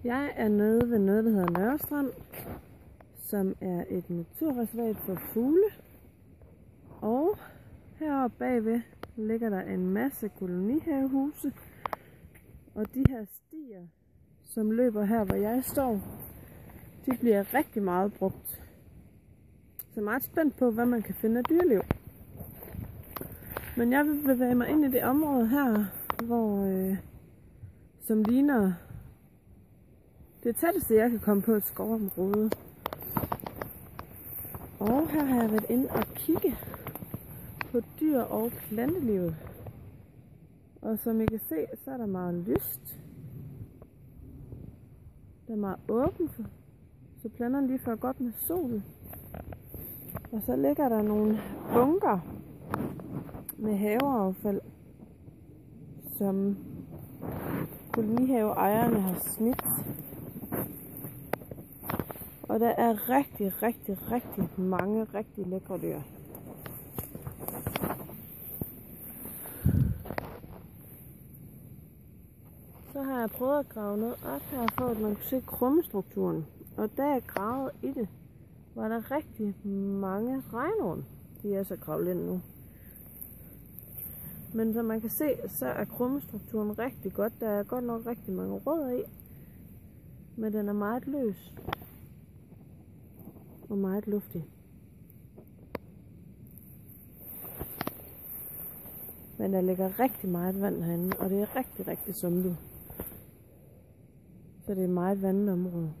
Jeg er nede ved noget, der hedder Nørrestrand, som er et naturreservat for fugle. Og heroppe bagved ligger der en masse kolonihavehuse. Og de her stier, som løber her, hvor jeg står, de bliver rigtig meget brugt. Så jeg er meget spændt på, hvad man kan finde af dyreliv. Men jeg vil bevæge mig ind i det område her, som ligner det tætteste, jeg kan komme på et skovområde. Og her har jeg været inde og kigge på dyr og plantelivet. Og som I kan se, så er der meget lyst. Der er meget åbent, så planterne lige får godt med sol. Og så ligger der nogle bunker med haveaffald, som kolonihaveejerne har smidt. Og der er rigtig mange rigtig lækre dyr. Så har jeg prøvet at grave noget op her, for at man kunne se krummestrukturen. Og da jeg gravede i det, var der rigtig mange regnorm. De er så gravet ind nu. Men som man kan se, så er krummestrukturen rigtig godt. Der er godt nok rigtig mange rødder i. Men den er meget løs. Og meget luftig. Men der ligger rigtig meget vand herinde, og det er rigtig sumpet. Så det er et meget vandet område.